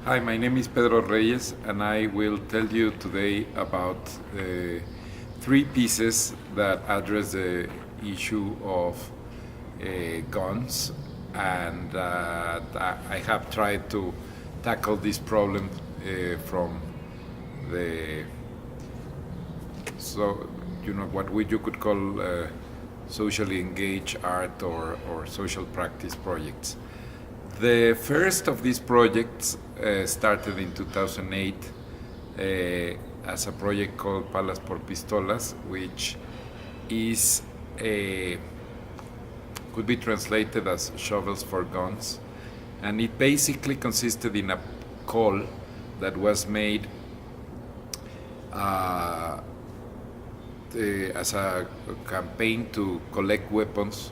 Hi, my name is Pedro Reyes, and I will tell you today about three pieces that address the issue of guns, and I have tried to tackle this problem from the what you could call socially engaged art or social practice projects. The first of these projects started in 2008 as a project called Palas por Pistolas, which is could be translated as shovels for guns, and it basically consisted in a call that was made as a campaign to collect weapons,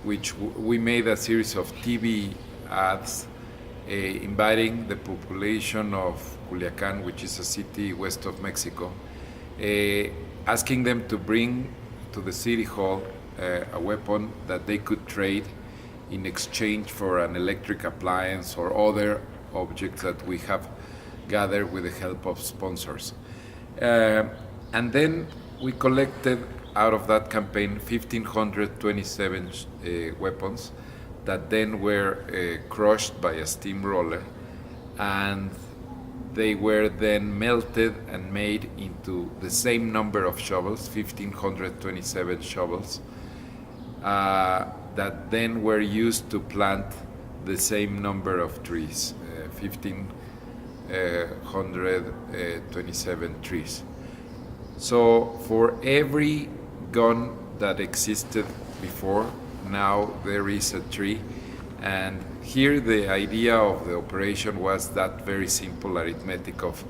which we made a series of TV ads inviting the population of Culiacan, which is a city west of Mexico, asking them to bring to the city hall a weapon that they could trade in exchange for an electric appliance or other objects that we have gathered with the help of sponsors. And then we collected out of that campaign 1,527 weapons that then were crushed by a steamroller, and they were then melted and made into the same number of shovels, 1,527 shovels, that then were used to plant the same number of trees, 1,527 trees. So for every gun that existed before, now there is a tree. And here the idea of the operation was that very simple arithmetic of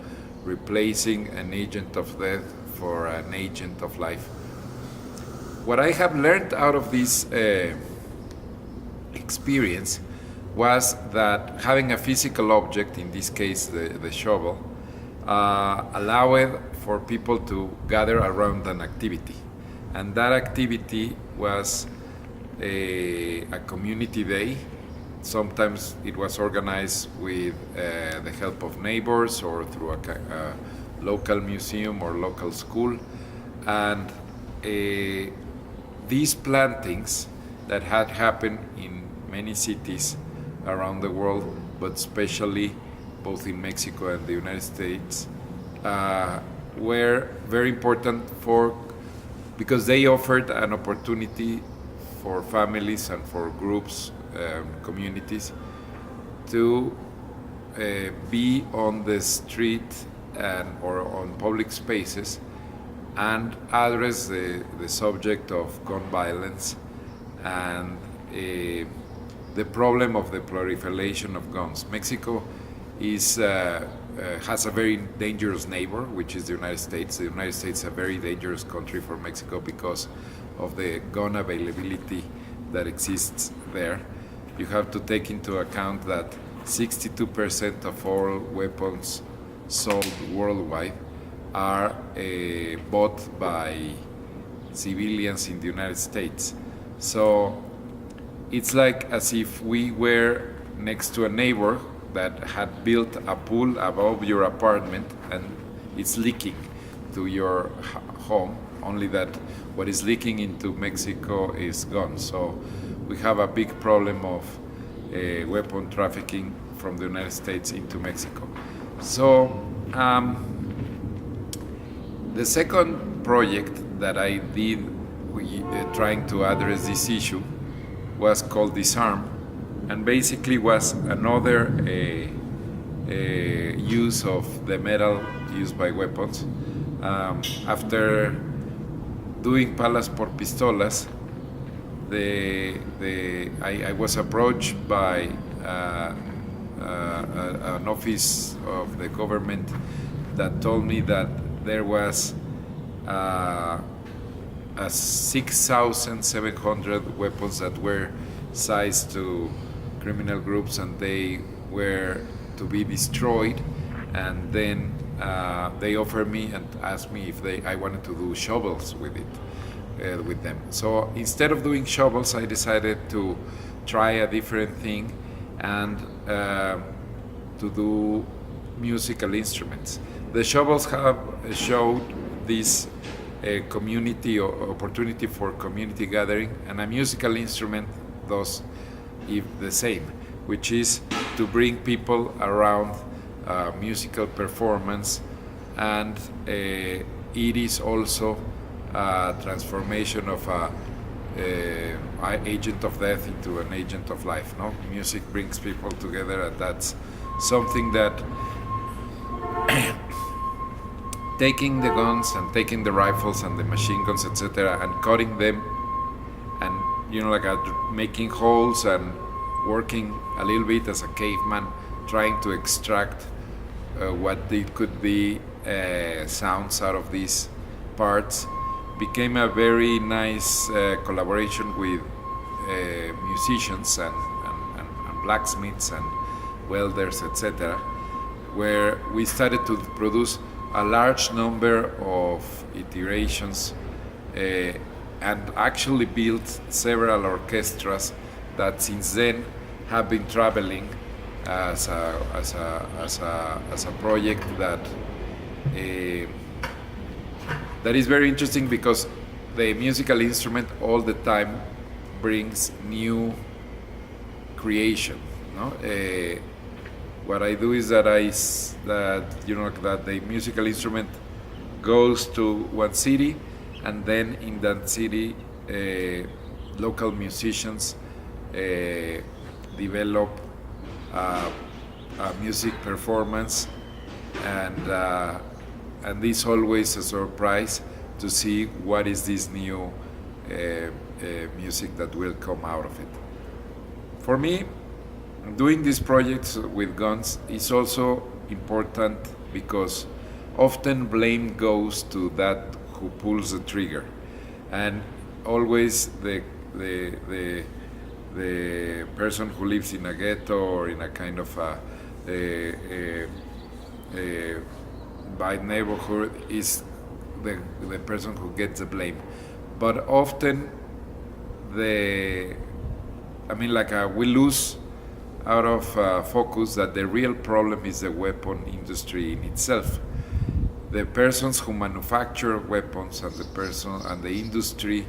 replacing an agent of death for an agent of life. What I have learned out of this experience was that having a physical object, in this case the shovel, allowed for people to gather around an activity. And that activity was a community day. Sometimes it was organized with the help of neighbors or through a local museum or local school. And these plantings that had happened in many cities around the world, but especially both in Mexico and the United States, were very important because they offered an opportunity for families and for groups, communities, to be on the street or on public spaces and address the subject of gun violence and the problem of the proliferation of guns. Mexico has a very dangerous neighbor, which is the United States. The United States is a very dangerous country for Mexico because of the gun availability that exists there. You have to take into account that 62% of all weapons sold worldwide are bought by civilians in the United States. So it's like as if we were next to a neighbor that had built a pool above your apartment and it's leaking to your home, only that what is leaking into Mexico is gone. So we have a big problem of weapon trafficking from the United States into Mexico. So the second project that I did trying to address this issue was called Disarm, and basically was another use of the metal used by weapons. After doing Palas por Pistolas, I was approached by an office of the government that told me that there was 6,700 weapons that were sized to criminal groups, and they were to be destroyed. And then they offered me and asked me if I wanted to do shovels with them. So instead of doing shovels, I decided to try a different thing and to do musical instruments. The shovels have showed this community opportunity for community gathering, and a musical instrument does the same, which is to bring people around musical performance, and it is also a transformation of a agent of death into an agent of life. No, music brings people together, and that's something that taking the guns and taking the rifles and the machine guns, etc., and cutting them, and making holes and working a little bit as a caveman, trying to extract what it could be sounds out of these parts, became a very nice collaboration with musicians and blacksmiths and welders, etc., where we started to produce a large number of iterations and actually built several orchestras that since then have been traveling as a project that is very interesting, because the musical instrument all the time brings new creation. No? What I do is that that the musical instrument goes to one city, and then in that city, local musicians develop a music performance, and this always a surprise to see what is this new music that will come out of it. For me, doing these projects with guns is also important because often blame goes to that who pulls the trigger, and always the person who lives in a ghetto or in a kind of a bad neighborhood is the person who gets the blame. But often we lose out of focus that the real problem is the weapon industry in itself. The persons who manufacture weapons and the industry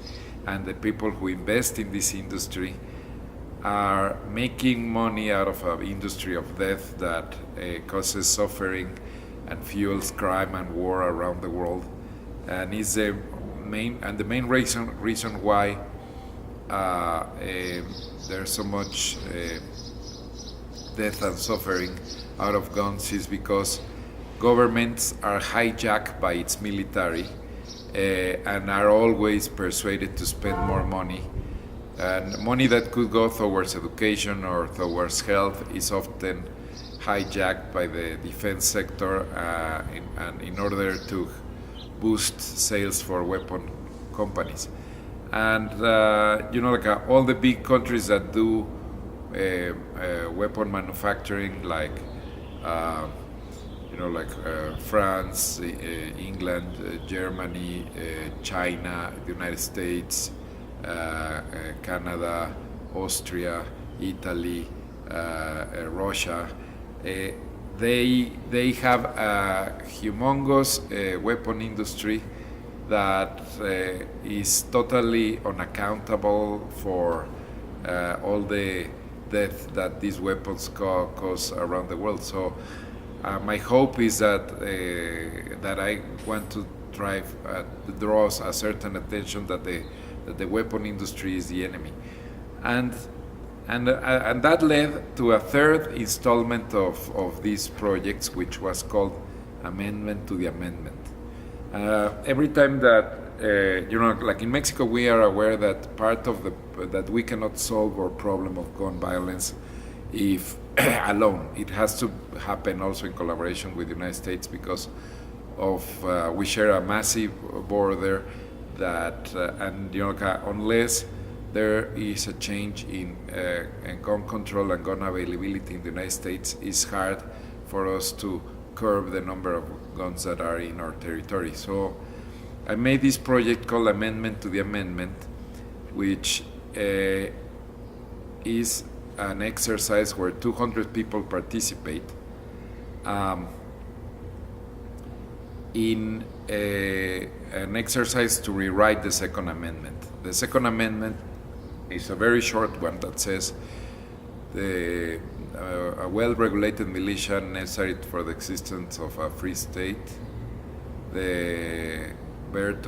and the people who invest in this industry are making money out of an industry of death that causes suffering and fuels crime and war around the world, and is the main reason why there's so much death and suffering out of guns, is because governments are hijacked by its military and are always persuaded to spend more money, and money that could go towards education or towards health is often hijacked by the defense sector in order to boost sales for weapon companies. And all the big countries that do weapon manufacturing, like France, England, Germany, China, the United States, Canada, Austria, Italy, Russia, they have a humongous weapon industry that is totally unaccountable for all the death that these weapons cause around the world. So my hope is that I want to draw a certain attention that the weapon industry is the enemy, and that led to a third installment of these projects, which was called Amendment to the Amendment. Every time that like in Mexico, we are aware that that we cannot solve our problem of gun violence if alone. It has to happen also in collaboration with the United States, because of we share a massive border that unless there is a change in gun control and gun availability in the United States, it's hard for us to curb the number of guns that are in our territory. So I made this project called Amendment to the Amendment, which is an exercise where 200 people participate, um, in an exercise to rewrite the Second Amendment. The Second Amendment is a very short one that says a well-regulated militia necessary for the existence of a free state. The right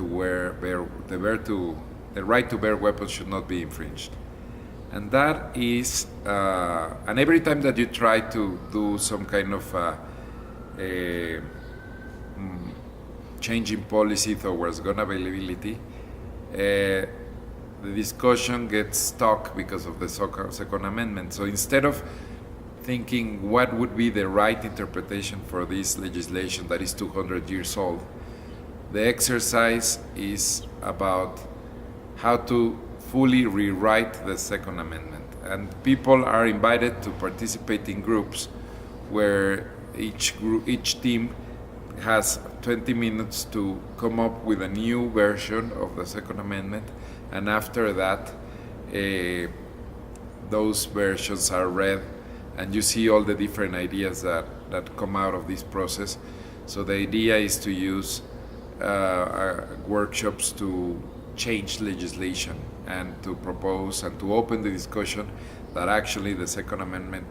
to bear weapons should not be infringed. And that is, and every time that you try to do some kind of change in policy towards gun availability, the discussion gets stuck because of the Second Amendment. So instead of thinking what would be the right interpretation for this legislation that is 200 years old, the exercise is about how to fully rewrite the Second Amendment. And people are invited to participate in groups where each team has 20 minutes to come up with a new version of the Second Amendment, and after that those versions are read and you see all the different ideas that come out of this process. So the idea is to use workshops to change legislation and to propose and to open the discussion that actually the Second Amendment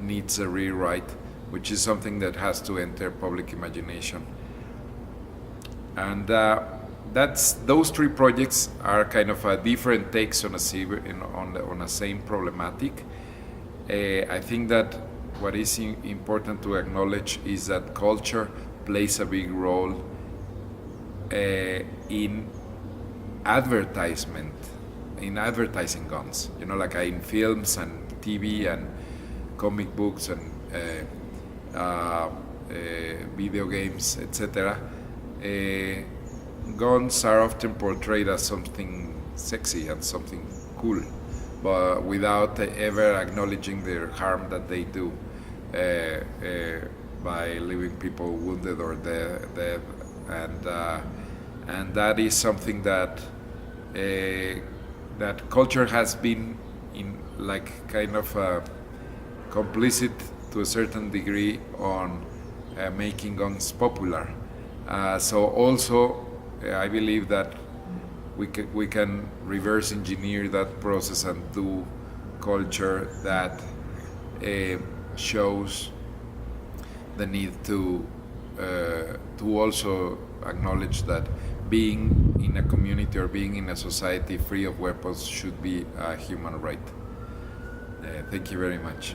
needs a rewrite, which is something that has to enter public imagination. And those three projects are kind of different takes on a same problematic. I think that what is important to acknowledge is that culture plays a big role in advertising guns. You know, like in films and TV and comic books and video games, etc. Guns are often portrayed as something sexy and something cool, but without ever acknowledging the harm that they do by leaving people wounded or dead. And that is something that that culture has been in, like, kind of complicit to a certain degree on making guns popular. So also, I believe that we can reverse engineer that process and do culture that shows the need to also acknowledge that being in a community or being in a society free of weapons should be a human right. Thank you very much.